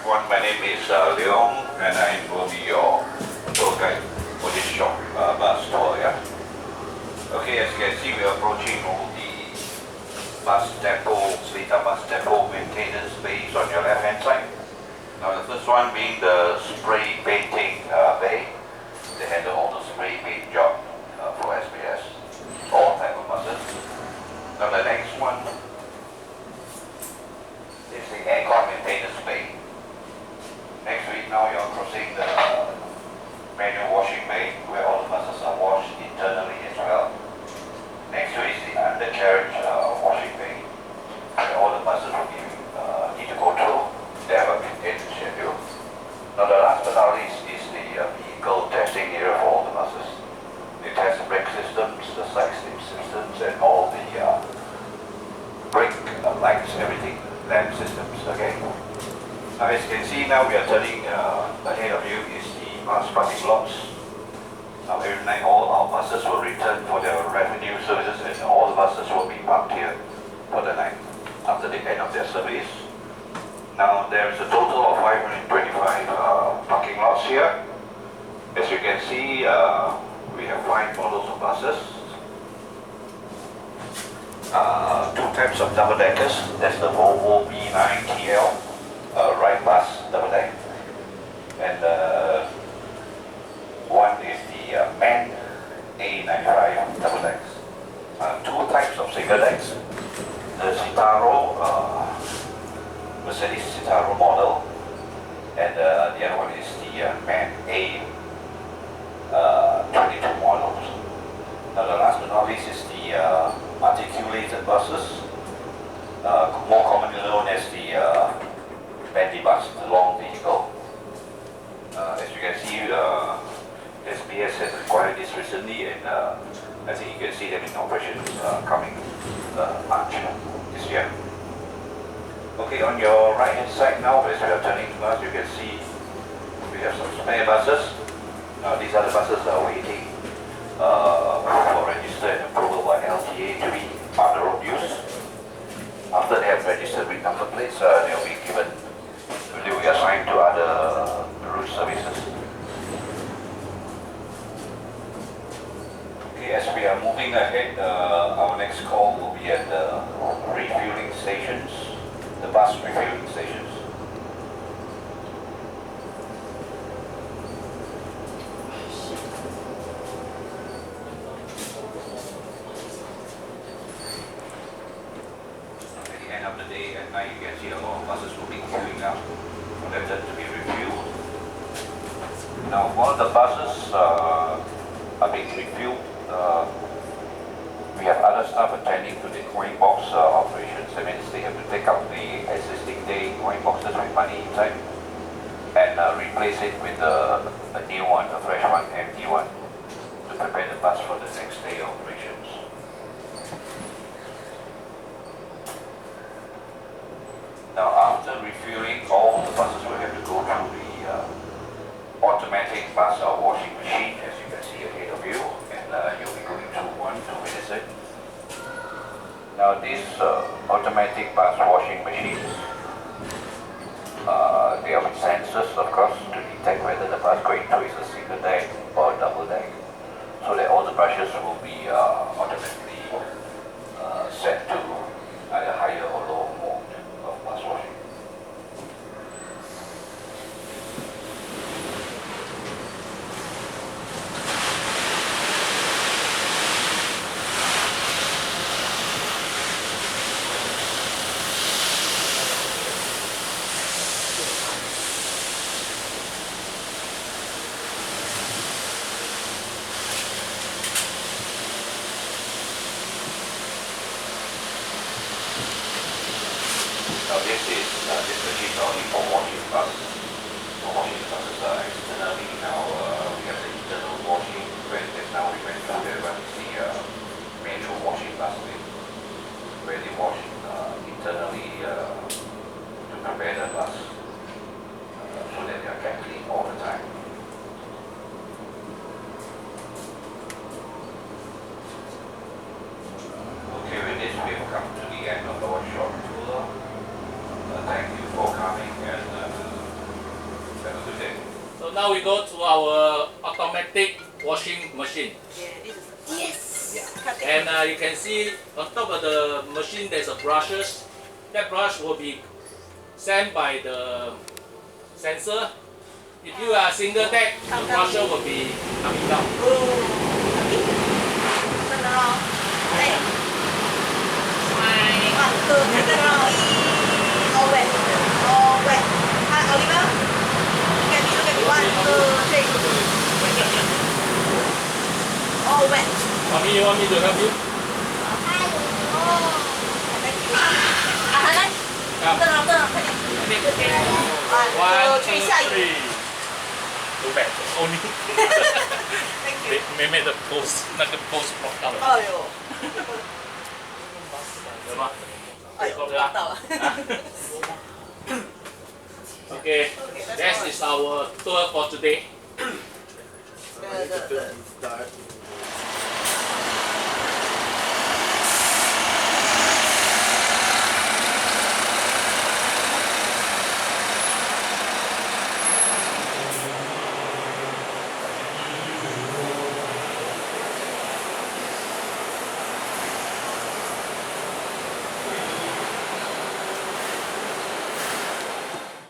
everyone, my name is Leong and I will be your tour guide for this short bus tour. Yeah. Okay, as you can see, we are approaching all the bus depot, Seletar bus depot maintenance bays on your left hand side. Now the first one being the spray painting bay. They handle all the spray paint job for SBS, all type of buses. Now the next one is the aircon maintenance bay. Next week now you're crossing the manual washing bay where all the buses are washed internally as well. Next week is the undercarriage washing bay where all the buses will be, need to go through. They have a maintenance schedule. Now the last but not least is the vehicle testing area for all the buses. They test the brake systems, the side sleep systems and all the brake lights, everything, lamp systems, okay? Now as you can see now we are turning ahead of you is the bus parking lots. Now every night all our buses will return for their revenue services and all the buses will be parked here for the night after the end of their service. Now there is a total of 525 parking lots here. As you can see we have 5 models of buses. 2 types of double deckers. That's the Volvo B9TL. Right bus double deck, and one is the MAN A95 double decks. 2 types of single decks, the Citaro, Mercedes Citaro model, and the other one is the MAN A22 models. Now the last but not least is the articulated buses, more commonly known as the bandy bus, the long vehicle. As you can see, SBS has acquired this recently, and I think you can see them in operations coming March this year. Okay, on your right hand side now, as we are turning to us, you can see we have some spare buses. Now these are the buses that are waiting for register and approval by LTA to be on the road use. After they have registered with number plates, they will be given. They will be assigned to other route services. Okay, as we are moving ahead, our next call will be at the refueling stations, the bus refueling stations. At the end of the day, at night, you can see a lot of buses will be queuing up for them to be refueled. Now, while the buses are being refueled, we have other staff attending to the coin box operations. That means they have to take out the existing day coin boxes with money inside and replace it with a new one, a fresh one, empty one, to prepare the bus for the next day operations. Now after refueling, all the buses will have to go through the automatic bus washing machine, as you can see ahead of you, and you'll be going through one to witness it. Now these automatic bus washing machines, they are with sensors, of course, to detect whether the bus going through is a single deck or a double deck, so that all the brushes will be automatically set to either higher or lower mode of bus washing. Now this machine is only for washing buses. For washing the buses externally. Now we have the internal washing, where now we went through there, but it's the manual washing bus bin, where they wash internally to prepare the bus so that they are kept clean all the time. Okay, with this we have come to the end of our short tour. Thank you for coming, and now we go to our automatic washing machine. Yes. And you can see on top of the machine there's a brushes. That brush will be sent by the sensor. If you are single tap, the brusher will be coming down. All wet. Hi, Oliver. Look at me. 1, 2, 3. All wet. Mommy, you want me to help you? Thank you. Hanan. Come. 快点。 1, 2, 3，下一个。 Go back. Only. Thank you. They made the post, 那个 post block 到了。哎呦。有吗？哎呦，抓到了。 Okay, that is our tour for today. The